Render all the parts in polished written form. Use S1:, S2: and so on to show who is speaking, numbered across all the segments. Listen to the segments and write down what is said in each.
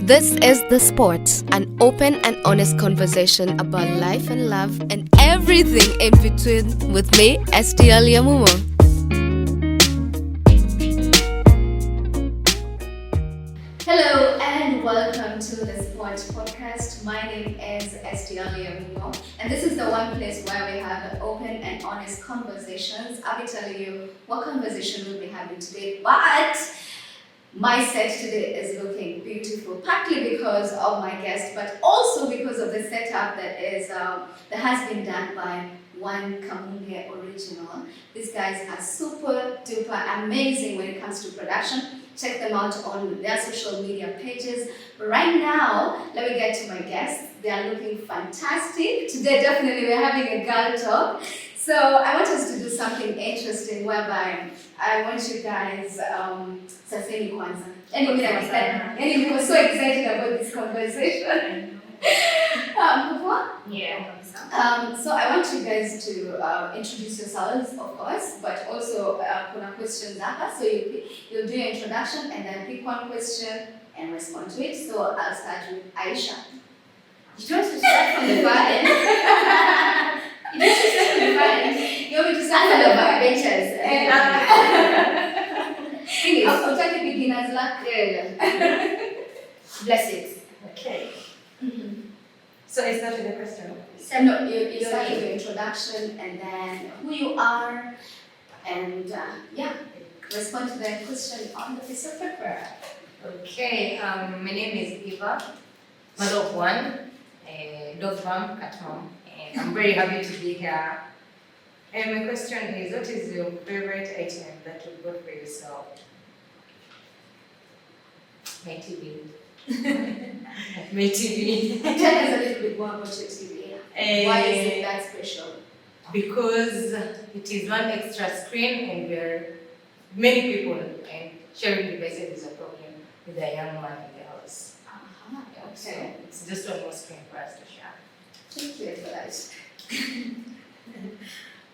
S1: This is The Sports, an open and honest conversation about life and love and everything in between with me, STL Yamumo. Hello and welcome to The Sports Podcast. My name is STL Yamumo and this is the one place where we have open and honest conversations. I'll be telling you what conversation we'll be having today, but my set today is looking beautiful, partly because of my guest, but also because of the setup that has been done by One Kamunge Original. These guys are super duper amazing when it comes to production. Check them out on their social media pages. But right now, let me get to my guests. They are looking fantastic. Today, definitely, we're having a girl talk. So I want us to do something interesting whereby I want you guys, Saseni Kwanza. Anyway, we were so excited about this conversation. So I want you guys to introduce yourselves, of course, but also kuna questions hapa. So you'll do your introduction and then pick one question and respond to it. So I'll start with Aisha.
S2: You don't have to start from the far end. You don't have to start from the far end. You want me to start from the backbenchers?
S1: I'll take the beginner's luck.
S2: Blessings.
S3: Okay.
S1: Mm-hmm.
S3: So I started the question.
S1: No, you start with your introduction and then who you are and respond to the question on the piece of paper.
S3: Okay, my name is Eva, mother of one, dog mom, cat mom, and I'm very happy to be here. And my question is, what is your favorite item that you bought for yourself? My TV. My TV.
S1: Tell us a little bit more about your TV. Why is it that special?
S3: Because it is one extra screen and we're many people and sharing devices is a problem with a young man in the house.
S1: Okay.
S3: So it's just one more screen for us to share.
S1: Thank you for that.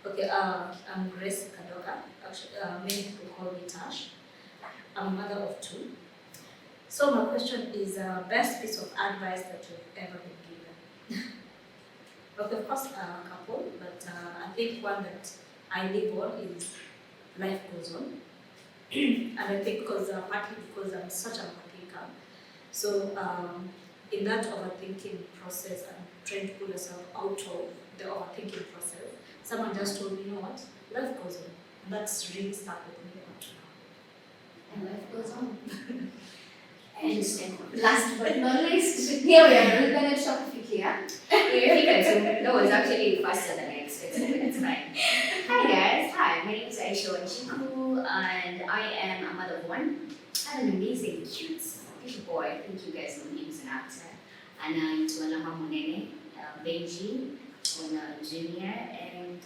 S2: Okay, I'm Grace Kadoka. Actually, many people call me Tash. I'm a mother of two. So my question is, best piece of advice that you've ever been given? Okay, of course, a couple, but I think one that I live on is life goes on. And I think partly because I'm such an overthinker. So in that overthinking process, I'm trying to pull myself out of the overthinking process. Someone just told me, you know what, life goes on. And that's really stuck with me up to now.
S1: And life goes on.
S2: And
S1: Last but not least, here we are. We're going to shop here.
S2: No, it's actually faster than I expected, but it's fine. Hi guys, hi, my name is Aisha Wanjiku and I am a mother of one. I have an amazing, cute little boy. I think you guys know him, he's an actor. And I'm Tuala Munene, Benji, on junior. And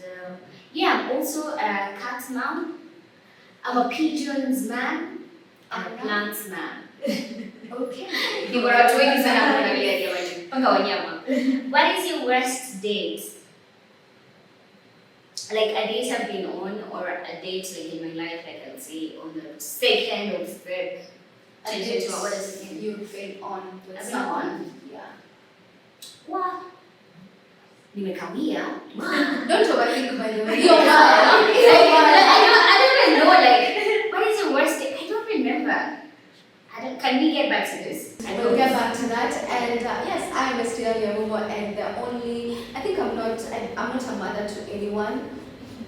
S2: I'm also a cat mom. I'm a pigeons man. I'm a plants man.
S1: Okay.
S2: What is your worst date? Like a date I've been on, or a date like in my life, like I'll say on the second or third.
S1: What does it mean? You've been on with someone? Yeah.
S2: Wow. Nimekawia.
S1: Don't overthink, by the way.
S2: I don't even know, like, what is the worst date? I don't remember. Can we get back to this?
S1: We'll get back to that. And yes, I am still Yamumo, and I think I'm not a mother to anyone,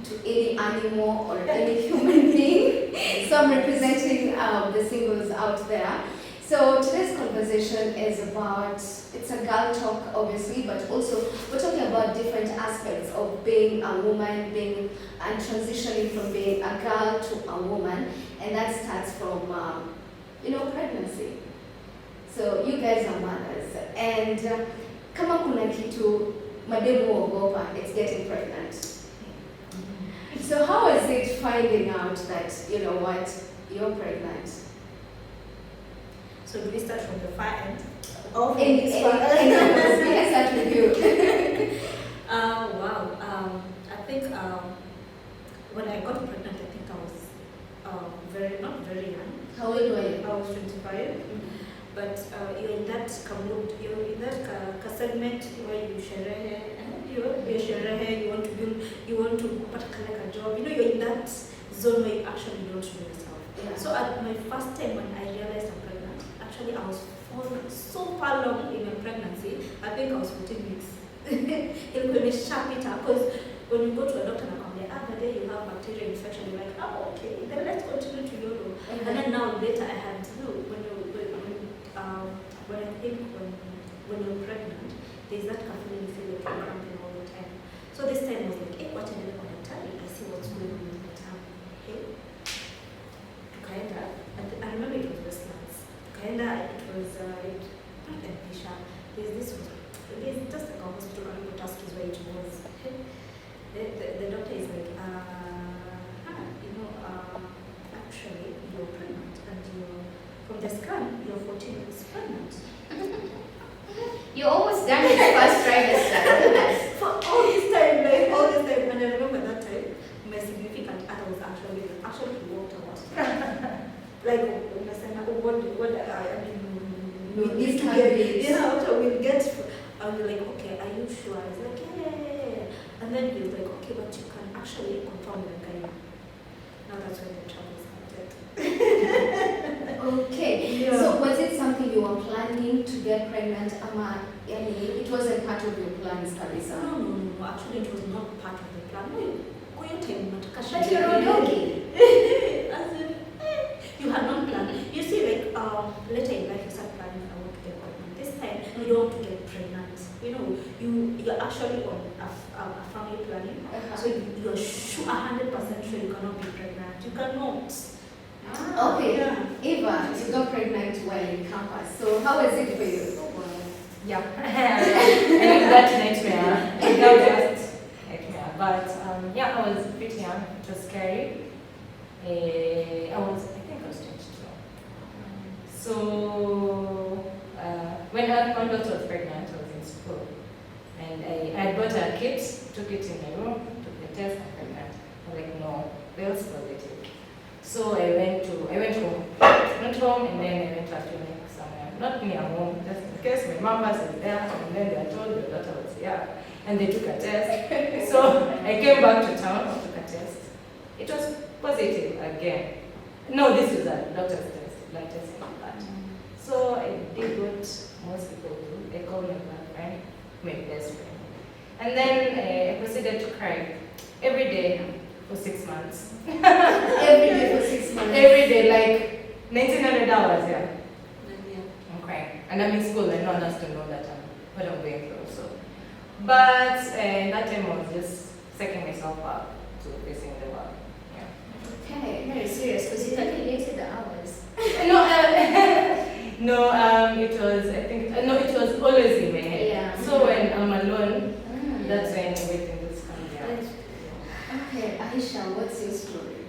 S1: to any animal or any human being. So I'm representing the singles out there. So today's conversation is about, it's a girl talk obviously, but also we're talking about different aspects of being a woman, and transitioning from being a girl to a woman, and that starts from pregnancy. So you guys are mothers, and kama kuna kitu mademu ogopa, it's getting pregnant. So how is it finding out that, you're pregnant?
S2: So do we start from the far end?
S1: Let's start with you.
S2: Wow. I think when I got pregnant, I think I was not very young.
S1: How old were you?
S2: I was 25. but you're in that segment where you sherehe, you want to build, you want to put a job, you're in that zone where you actually don't know yourself.
S1: Yeah.
S2: So at my first time when I realized I'm pregnant, actually I was so far along in my pregnancy, I think I was 14 weeks. It will be sharp it up, because when you go to a doctor and come there, the day you have bacterial infection, you're like, oh, okay, then let's continue to YOLO. And then now later I had to know when I think when you're pregnant, there's that feeling you feel like you're cramping all the time. So this time I was like, hey, what I did on the tummy, I see what's going on in my tummy. Okay. I remember it was Westlands. It was not Empisha. There's just like a hospital on the task is where it was. The doctor is like, actually you're pregnant and from the scan you're 14 weeks pregnant.
S1: You almost done it first trimester.
S2: For all this time, and I remember that time, my significant other was actually he walked out. Like,
S1: With this cabbage.
S2: After we get, I was like, okay, are you sure? I was like, yeah. And then he was like, okay, but you can actually confirm the guy. Now that's when the trouble started.
S1: Okay.
S2: Yeah.
S1: So was it something you were planning to get pregnant? It wasn't part of your plans, Carissa.
S2: No. Actually, it was not part of the plan.
S1: But you're a doggy.
S2: As in, you had not planned. You see, like later in life, you start planning. I want to get pregnant. This time, you don't want to get pregnant. You're actually on a family planning. So you're sure 100% sure you cannot be pregnant. You cannot.
S1: Okay.
S2: Yeah.
S1: Eva, you got pregnant while in campus. So how was it for you?
S3: Yeah. I mean, that nightmare. That just nightmare. But I was pretty young. It was scary. I think I was 22. So when my daughter was pregnant, I was in school, and I bought a kit, took it in my room, took the test, and pregnant. I was like, no, Bill's positive. So I went home. Went home, and then I went to a clinic somewhere, not near home, just in case my mom was there, and then they were told your daughter was here, and they took a test. So I came back to town, took a test. It was positive again. No, this is a doctor's test, blood test and all that. So I did what most people do. I called my girlfriend, my best friend. And then I proceeded to cry every day for 6 months.
S1: Every day for 6 months.
S3: Every day, like 1900 hours, yeah. I'm crying. And I'm in school, and no one has to know that what I'm going through. So, but that time I was just setting myself up to facing the world.
S1: Okay, very serious because you calculated the hours.
S3: No, it was, I think, no, it was always in my head.
S1: Yeah.
S3: So when I'm alone, that's when everything just comes out.
S1: Okay, Aisha, what's your story?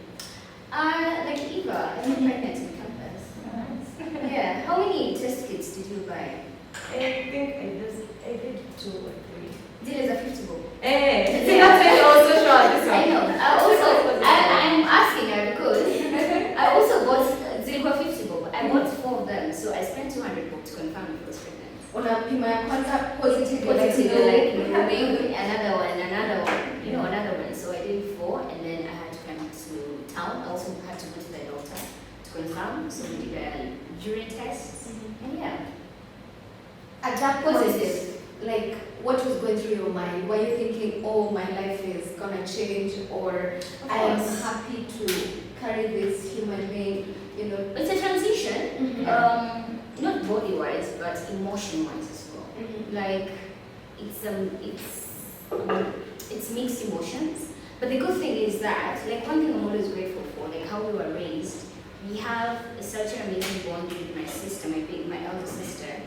S1: Like Eva, I got pregnant in campus. Yeah. How many test kits did you buy?
S3: I think I did 2 or 3.
S1: Did it a 50 book?
S3: Hey, see, that's why I was so sure this one.
S1: I know. I'm asking her because I also got Zilba 50 book. I bought 4 of them, so I spent 200 book to confirm if I was pregnant.
S3: Unapima ya kwanza
S1: Positive, like moving, another one, another one. So I did 4, and then I had to come to town. I also had to go to the doctor to confirm. So we did a urine test, and yeah.
S3: at that
S1: Positive. Like, what was going through your mind? Were you thinking, oh, my life is gonna change, or I am happy to carry this human being? You know, it's a transition. Not body-wise, but emotion-wise as well. Like, it's mixed emotions. But the good thing is that, like, one thing I'm always grateful for, like how we were raised. We have such an amazing bond with my sister, my elder sister,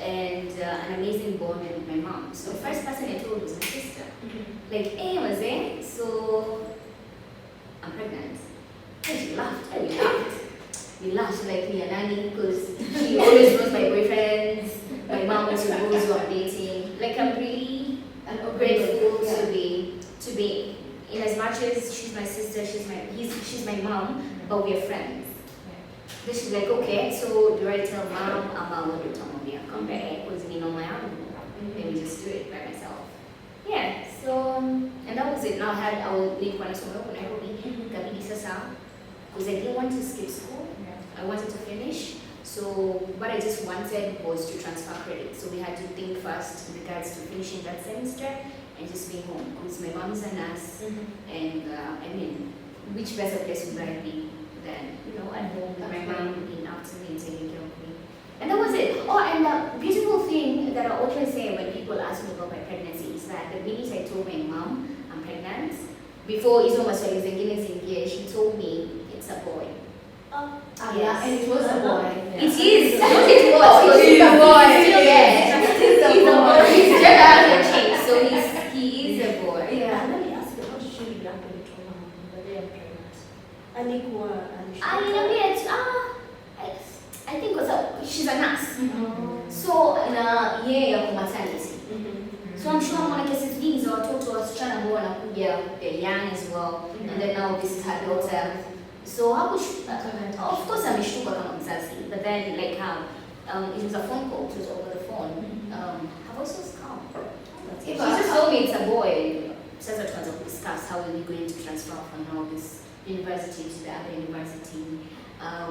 S1: and an amazing bond with my mom. So the first person I told was my sister. Like, hey, Maze, so I'm pregnant. And she laughed. And we laughed. We laughed like me and Annie because she always knows my boyfriends. My mom also knows who I'm dating. Like, I'm really grateful to be in as much as she's my sister, she's my mom, but we're friends.
S4: Then she's like, okay, so do I tell mom about what you told me? Come back, because you know my own. Let me just do it by myself. Yeah, so, and that was it. Now I will leave when I saw when I go in, because I didn't want to skip school. I wanted to finish. So what I just wanted was to transfer credit. So we had to think first in regards to finishing that semester and just being home. Because my mom's a nurse, and I mean, which better place would I be than, you know, at home with my mom looking after me and taking care of me. And that was it. Oh, and the beautiful thing that I always say when people ask me about my pregnancy is that the minute I told my mom I'm pregnant, before Izo was she told me it's a boy.
S1: Yeah, and it was a boy.
S4: It is. Not it was.
S1: It is a boy.
S4: Yes.
S1: It's a boy.
S4: He's just out of change, so he is a boy.
S1: Yeah.
S2: Let me ask you, how did she react when you told her that they are pregnant? Alikuwa
S4: I think she's a nurse. So na yeye yako maternity. So I'm sure mwana cases nyingi za watoto wasichana ambao wanakuja young as well. And then now this is her daughter. So of course ameshtuka kama mzazi, but then like how it was a phone call, it was over the phone. Her voice was calm. She just told me it's a boy. Sasa tuanza to discuss how are we going to transfer from now this university to the other university.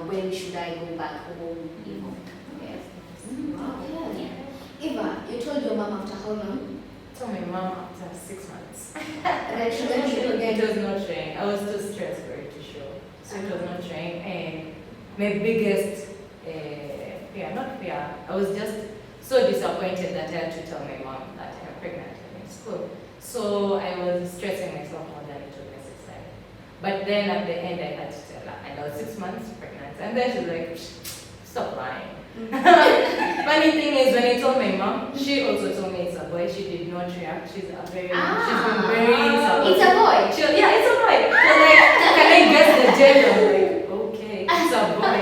S4: When should I go back home? You know. Yeah.
S1: Wow. Eva, you told your mom after how long?
S3: I told my mom after 6 months.
S1: That she went to again.
S3: It was not showing. I was too stressed for it to show. So it was not showing. And my biggest, fear, not fear, I was just so disappointed that I had to tell my mom that I'm pregnant in school. So I was stressing myself more than it was necessary. But then at the end I had to tell her, and I was 6 months pregnant. And then she's like, stop lying. Funny thing is, when I told my mom, she also told me it's a boy. She did not react. She's been very supportive.
S4: It's a boy.
S3: Yeah, it's a boy. So like, can I guess the gender? I'm like, okay, it's a boy.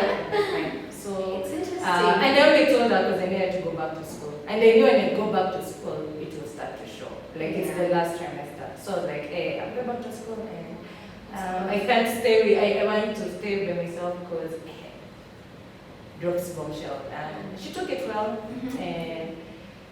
S3: So
S4: It's interesting.
S3: and I only told her because I needed to go back to school, and I knew when I go back to school, it will start to show. Like it's the last trimester. So I was like, hey, I'm going back to school, and I can't stay with. I want to stay by myself because. Drops bombshell, and she took it well, and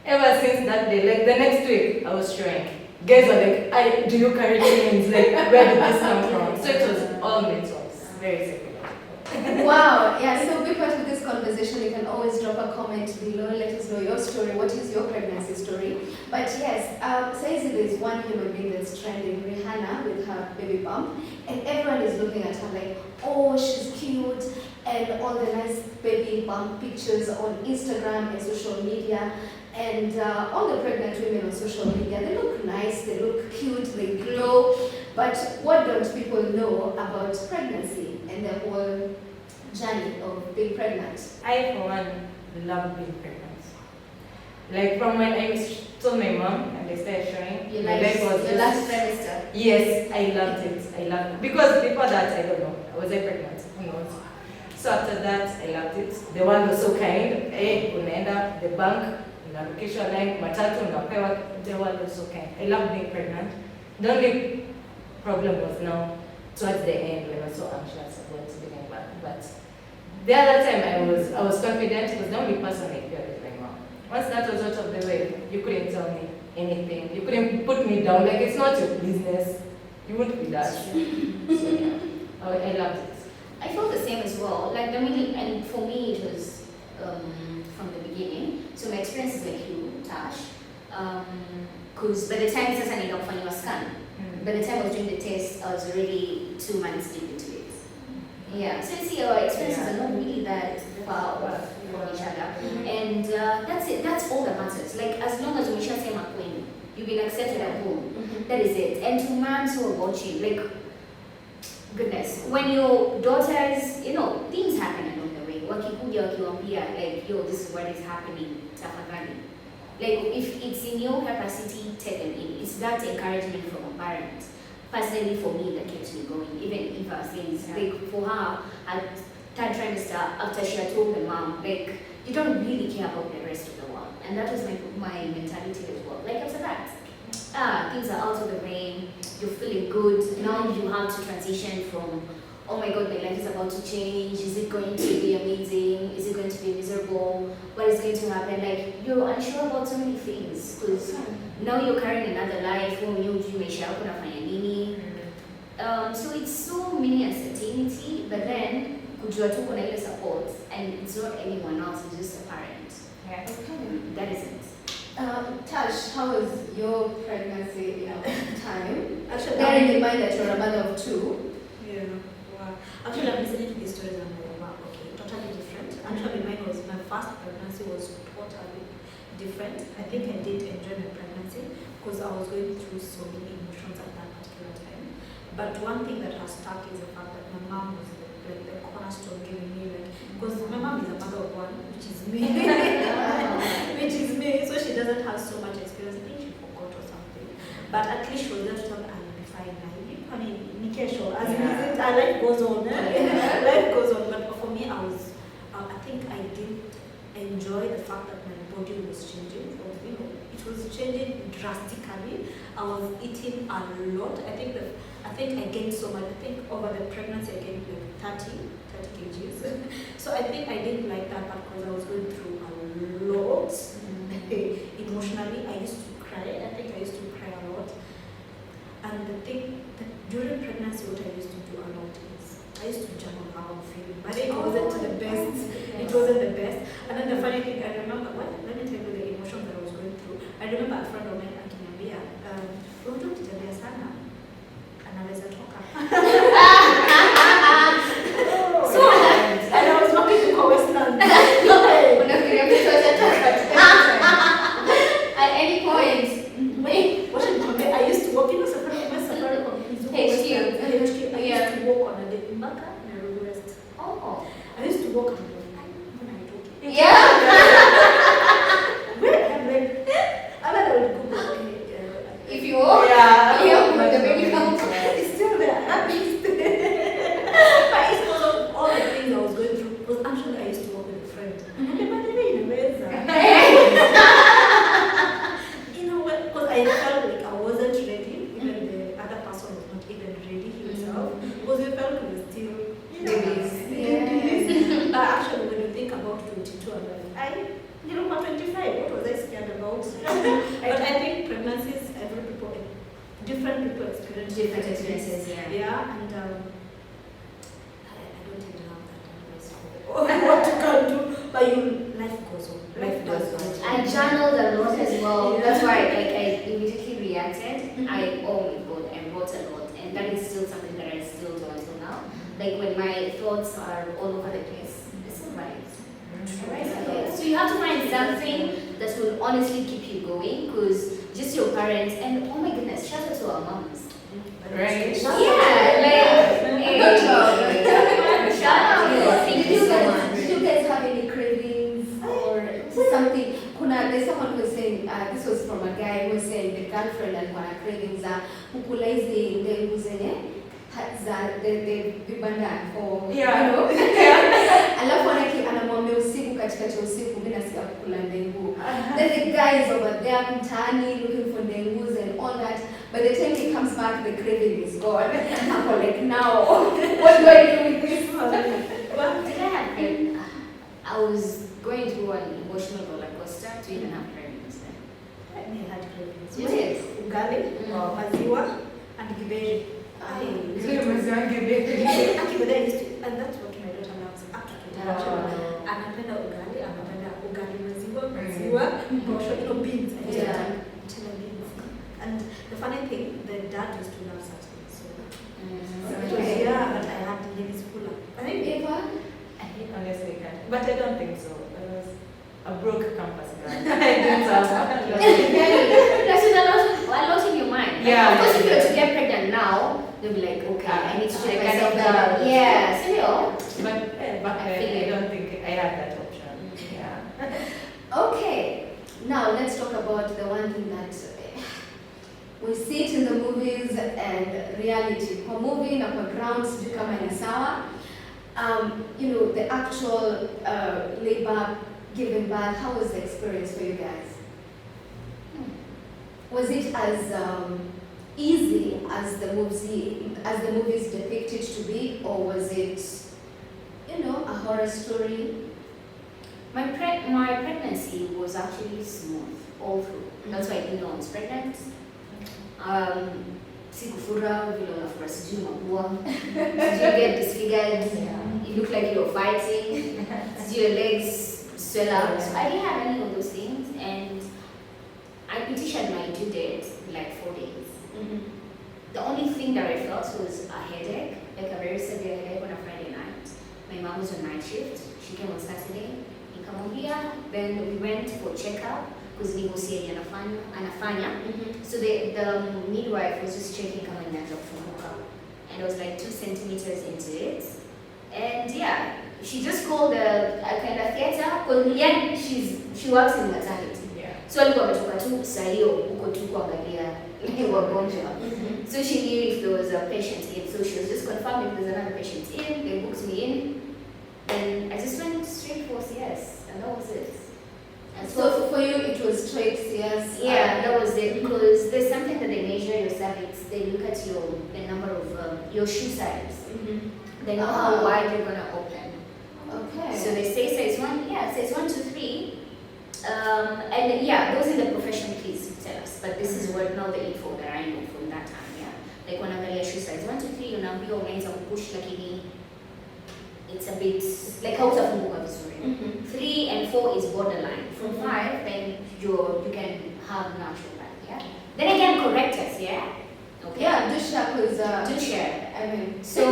S3: ever since that day, like the next week, I was showing. Guys were like, do you carry twins? Like, where did this come from? So it was all mental, very psychological.
S1: Wow, yeah, so be part of this conversation. You can always drop a comment below, let us know your story. What is your pregnancy story? But yes, says there's one human being that's trending, Rihanna, with her baby bump, and everyone is looking at her like, oh, she's cute, and all the nice baby bump pictures on Instagram and social media. And all the pregnant women on social media, they look nice, they look cute, they glow. But what don't people know about pregnancy and the whole journey of being pregnant?
S3: I, for one, love being pregnant. Like from when I told my mom and they started showing,
S1: Your
S3: my life was
S1: your last trimester.
S3: Yes, I loved it. I loved it. Because before that, I don't know, was I pregnant? Who knows? So after that, I loved it. The one was so kind. Unaenda, the bank, location line, matatu, unapewa, the one was so kind. I loved being pregnant. The only problem was now, towards the end, when I was so anxious about giving back. But the other time, I was confident. It was the only person I feared with my mom. Once that was out of the way, you couldn't tell me anything. You couldn't put me down. Like, it's not your business. You wouldn't be that. So yeah, I loved it.
S4: I felt the same as well. Like the middle, and for me it was from the beginning. So my experience is like you, Tash. Because by the time it says I need to find your scan, by the time I was doing the test, I was already 2 months deep into it. Yeah. So you see, our experiences are not really that far off from each other, and that's it. That's all that matters. Like as long as we share same queen, you've been accepted at home. That is it. And to moms who are watching, like. Goodness, when your daughters, you know, things happen along the way. Wakikuja wakiwaambia, like, yo, this is what is happening, tafadhali. Like, if it's in your capacity, take them in. It's that encouragement from a parent. Personally, for me, that keeps me going. Even if I says, like, for her, at third trimester, after she had told her mom, like, you don't really care about the rest of the world. And that was my mentality as well. Like, after that, things are out of the way, you're feeling good. Now you have to transition from oh my god, my life is about to change. Is it going to be amazing? Is it going to be miserable? What is going to happen? Like, you're unsure about so many things because now you're carrying another life. Oh, you maisha yako unafanya nini? So it's so many uncertainty, but then kujua tu kuna ile support, and it's not anyone else, it's just a parent.
S3: Yeah.
S1: Okay.
S4: That is it.
S1: Tash, how was your pregnancy time?
S2: Actually,
S1: Bearing in mind that you're a mother of two.
S2: yeah. Wow. Actually, I'm listening to these stories and I'm like, wow, okay, totally different. Actually, my first pregnancy was totally different. I think I did enjoy my pregnancy because I was going through so many emotions at that particular time. But one thing that has stuck is the fact that my mom was like the cornerstone giving me, like, because my mom is a mother of one, which is me. Which is me. So she doesn't have so much experience. I think she forgot or something. But at least she was there to tell me, I'll be fine. I mean, Nikesho, as it is, life goes on. Life goes on. But for me, I think I did enjoy the fact that my body was changing. It was changing drastically. I was eating a lot. I think I gained so much. I think over the pregnancy I gained like 30 kgs. So I think I didn't like that part because I was going through a lot emotionally. I used to cry. I think I used to cry a lot. And the thing that during pregnancy, what I used to do a lot is I used to jump around feeling, but it wasn't the best. It wasn't the best. And then the funny thing, I remember, let me tell you the emotion that I was going through. I remember a friend of mine akiniambia, unajua ukitembea sana anaweza toka. So, and I was walking to Westland.
S1: Unafikiria mtu atatoka at any point.
S2: Wait, what did you I used to walk in the safari
S1: HQ.
S2: I used to walk on a day in Baka, Nairobi West.
S1: Oh.
S2: I used to walk on the when I told you.
S1: Yeah.
S2: Where I'm like, I would Google.
S1: If you walk,
S2: Yeah.
S1: the baby comes.
S2: It's still there. At least. But it's because of all the things I was going through. Because actually I used to walk with a friend. You know what? Because I felt like I wasn't ready. Even the other person was not even ready himself. Because we felt we were still
S1: Babies.
S2: babies. But actually, when you think about 22, I'm like, for 25, what was I scared about? But I think pregnancies, different people experience
S4: Different experiences, yeah.
S2: Yeah, and I don't even have that advice for what you can do, but life goes on. Life does go on.
S4: I journaled a lot as well.
S2: Yeah.
S4: That's why I immediately reacted. Oh my god, I wrote a lot, and that is still something that I still do until now. Like when my thoughts are all over the place, it's alright. Alright. So you have to find something that will honestly keep you going, because just your parents and oh my goodness, shout out to our moms.
S3: Right.
S4: Yeah, like
S1: Good job.
S4: shout out to you. Thank you so much.
S1: Did you guys have any cravings or something? There's someone who was saying, this was from a guy who was saying the girlfriend alikuwa na cravings za kukula hizi ndengu zenye za the vibanda for
S3: Yeah.
S1: you know. Alafu anamwambia usiku katikati ya usiku mimi nasikia kukula ndengu. Then the guy is over there mtaani looking for ndengus and all that. By the time he comes back, the craving is gone. I'm like, now, what do I do with this?
S4: Well, did I have I was going through an emotional roller coaster to even have cravings then.
S2: I had cravings.
S4: You did?
S2: Ugali, maziwa, and giberi. Akibeda used to, and that's what my daughter loves. Anapenda ugali maziwa, posho, beans.
S1: Yeah.
S2: Beans. And the funny thing, the dad used to love such things. So,
S1: Okay.
S2: yeah, but I had Levis Pula. I think
S1: Eva?
S3: Honestly, I can't. But I don't think so. I was a broke campus girl. I didn't have
S4: That's a lot in your mind.
S3: Yeah.
S4: Of course, if you were to get pregnant now, you'll be like, okay, I need to check
S3: I kind
S4: myself
S3: of
S4: out.
S3: doubt.
S4: Yeah, still.
S3: But back
S4: I
S3: then,
S4: feel
S3: I
S4: it.
S3: don't think I had that option. Yeah.
S1: Okay. Now let's talk about the one thing that we see it in the movies and reality. Kwa movie na kwa ground sijui kama ni sawa. You know, the actual labor, giving birth, how was the experience for you guys? Was it as easy as the movies depicted to be, or was it, a horror story?
S4: My pregnancy was actually smooth all through. That's why I didn't know I was pregnant. Sikufura vile unafura sijui mapua. Did you get disfigured? You look like you're fighting. Did your legs swell out? So I didn't have any of those things, and I petitioned my due date in like 4 days. The only thing that I felt was a headache, like a very severe headache on a Friday night. My mom was on night shift. She came on Saturday. Then we went for checkup because negotiating anafanya. So the midwife was just checking kama inaanza kufunguka, and I was like 2 centimeters into it. And yeah, she just called a kind of theater because she works in maternity. So alikuwa ametoka tu saa hiyo huko tu kuangalia wagonjwa. So she knew if there was a patient in, so she was just confirming if there's another patient in. They booked me in, and I just went straight for CS, and that was it. And
S1: So for you, it was straight CS?
S4: yeah, that was it. Because there's something that they measure your cervix. They look at the number of your shoe size. They know how wide you're gonna open.
S1: Okay.
S4: So they say size 1. Yeah, size 1 to 3. And yeah, those are the professional please tell us. But this is what now the info that I know from that time. Yeah, like when I shoe size 1 to 3, unaambiwa unaweza kupush lakini it's a bit like how utafunguka vizuri. 3 and 4 is borderline. From 5, then you can have natural birth. Yeah. Then again, correct us. Yeah. Okay.
S1: Yeah, do share because
S4: Do share.
S1: I mean,
S4: So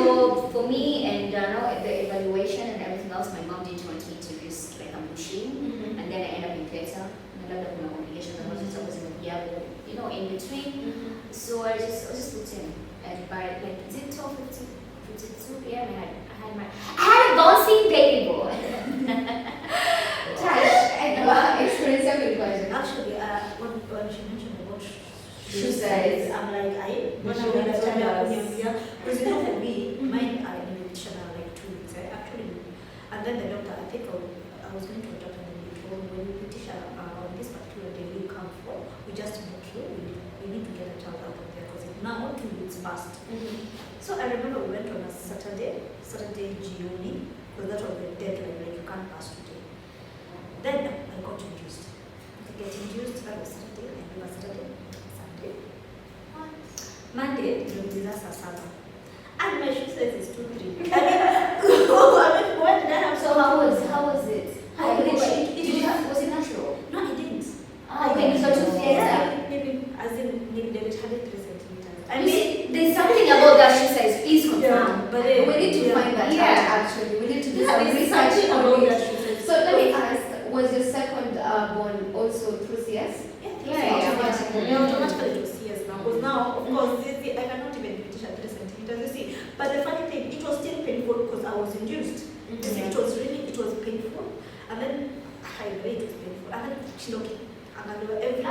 S4: for me and the evaluation and everything else, my mom didn't want me to risk like a machine, and then I end up in theater. And a lot of my complications and was in between. So I just looked in, and by like is it 12:52 p.m. I had a bouncing baby boy.
S1: Tash, and experience everybody.
S2: Actually, when she mentioned about
S1: Shoe size.
S2: I'm like, when I went to California, because for me, mine are in like 2 weeks. Actually, and then the doctor, I think I was going to a doctor and he told me when you petition on this particular day you come for, we just book you, we need to get a child out of there because now 2 weeks passed. So I remember we went on a Saturday Gioni, because that was the deadline, like you can't pass today. Then I got induced. I get induced, that was Saturday, and we were Saturday, Sunday. Monday, tuliuliza saa 7. And my shoe size is 2-3. What did I have?
S4: So how was it?
S2: How did
S4: Was it natural?
S2: No, I didn't.
S4: Okay, so 2 theater.
S2: Maybe, as in, maybe they had it 3 centimeters. I
S4: You
S2: mean,
S4: see, there's something about that shoe size. Please confirm.
S2: but
S1: We need to find that
S4: Yeah.
S1: out actually. We need to do
S2: yeah,
S1: some
S2: there's
S1: research
S2: something
S1: on
S2: about
S1: it.
S2: that shoe size.
S1: So let me ask, was your second born also through CS?
S2: Automatically. Yeah, automatically it was CS now. Because now, of course, I cannot even petition 3 centimeters, you see. But the funny thing, it was still painful because I was induced. You see, it was painful. And then I agree it was painful. And then she looked and I knew everything.
S4: Oh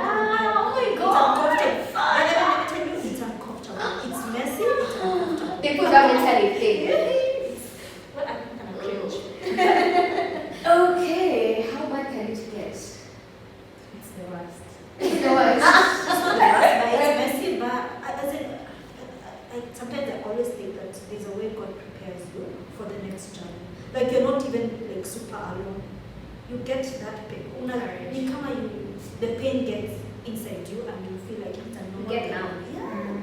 S4: my
S2: It's
S4: God.
S2: uncomfortable. And then let me tell you, it's uncomfortable. It's messy, it's uncomfortable.
S4: People have mentally thing.
S2: Well, I'm kind of cringe.
S1: Okay, how bad can it get?
S3: It's the worst.
S1: It's the worst.
S2: It's messy, but sometimes I always think that there's a way God prepares you for the next journey. Like you're not even like super alone. You get that pain. The pain gets inside you and you feel like it's a normal
S4: Get
S2: thing.
S4: numb.
S2: Yeah.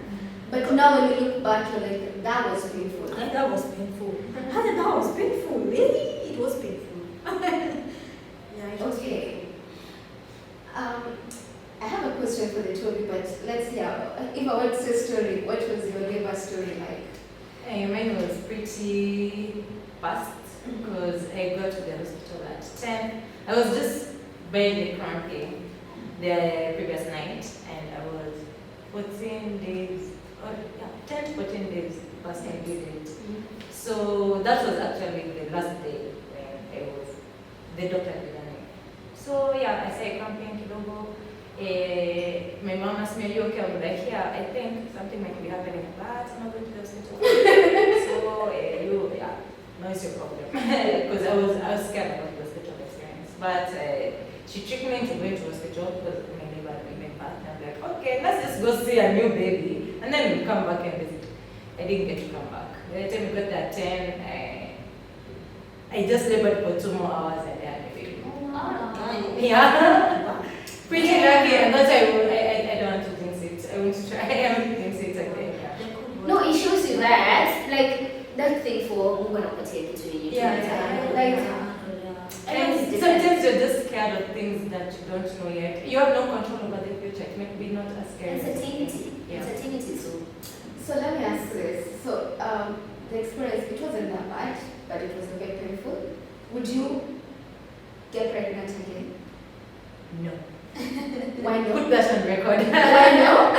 S1: But now when you look back, you're like, that was painful.
S2: That was painful. That was painful. Really? It was painful. Yeah, it was
S1: Okay. I have a question for the two of you, but let's hear. If I were to say story, what was your labor story like?
S3: Mine was pretty fast because I got to the hospital at 10. I was just barely cramping the previous night, and I was 14 days, 10 to 14 days past my due date. So that was actually the last day when the doctor did it. So yeah, I started cramping kidogo. My mom asked me, are you okay? I'm like, yeah, I think something might be happening, but I'm not going to the hospital. So no, it's your problem. Because I was scared about the hospital experience. But she tricked me into going to hospital because my neighbor had been back. And I'm like, okay, let's just go see a new baby. And then we come back and visit. I didn't get to come back. By the time we got there at 10, I just labored for 2 more hours and I had a baby. Yeah. Pretty lucky, and that's I don't want to jinx it. I want to try and jinx it again. Yeah.
S4: No, it shows you that, like, that thing for Mungu anakupatia kitu yenye. Like,
S3: And sometimes you're just scared of things that you don't know yet. You have no control over the future. It might be not as scary.
S4: uncertainty.
S3: Yeah.
S4: Uncertainty,
S1: So let me ask this. So the experience, it wasn't that bad, but it was a bit painful. Would you get pregnant again?
S3: No.
S1: Why not?
S3: Put that on record.
S1: Why not?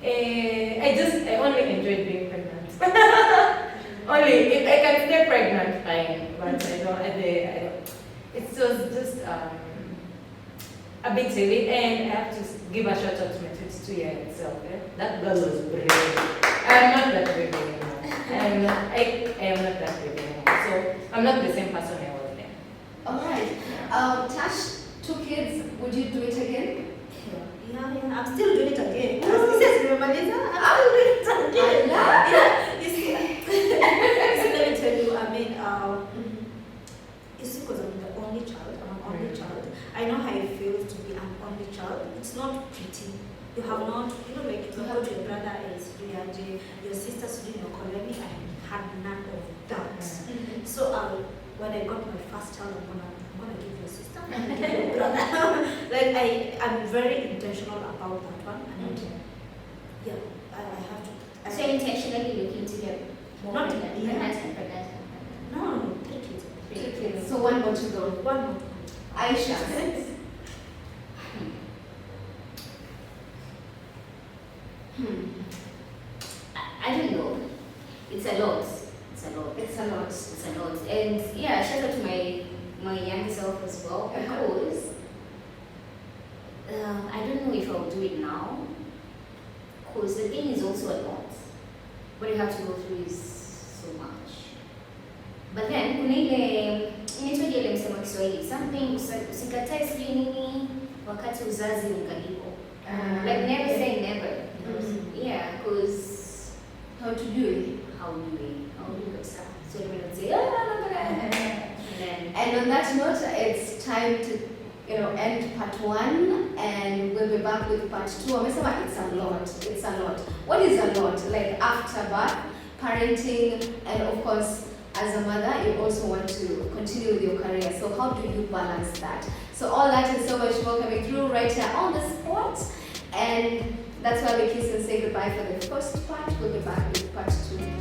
S3: I only enjoyed being pregnant. Only if I can stay pregnant, fine. But I don't. It was just a bit silly, and I have to give a shout out to my 22-year-old self. That girl was brave. I'm not that brave anymore. I am not that brave anymore. So I'm not the same person I was then.
S1: All right. Tash, 2 kids, would you do it again?
S2: Yeah, I'm still doing it again. Because this is Romaniza, I'm still doing it again. Yeah, you see, let me tell you, I mean, you see, because I'm the only child, I'm an only child, I know how it feels to be an only child. It's not pretty. You have not, like, you have your brother is your sister's doing your colony, I had none of that. So when I got my first child, I'm gonna give you a sister, I'm gonna give you a brother. Like I'm very intentional about that one, and yeah, I have to.
S4: So intentionally looking to get more
S2: Not-
S4: pregnant,
S2: yeah.
S4: pregnant.
S2: No, 3 kids.
S1: 3 kids. So 1 more to go.
S2: 1 more.
S1: Aisha.
S4: I don't know. It's a lot.
S1: It's a lot.
S4: It's a lot. And yeah, shout out to my young self as well, because I don't know if I'll do it now, because the thing is also a lot. What you have to go through is so much. But then kuna ile inaitwaje ile msemo wa Kiswahili, something usikatae sijui nini wakati uzazi ungalipo. Like never say never. Yeah, because
S1: How to do it?
S4: how do it? So you will say, oh, no, and then
S1: And on that note, it's time to end part 1, and we'll be back with part 2. Amesema it's a lot. It's a lot. What is a lot? Like after birth, parenting, and of course, as a mother, you also want to continue with your career. So how do you balance that? So all that and so much more coming through right here on the spot. And that's why we kiss and say goodbye for the first part. We'll be back with part 2.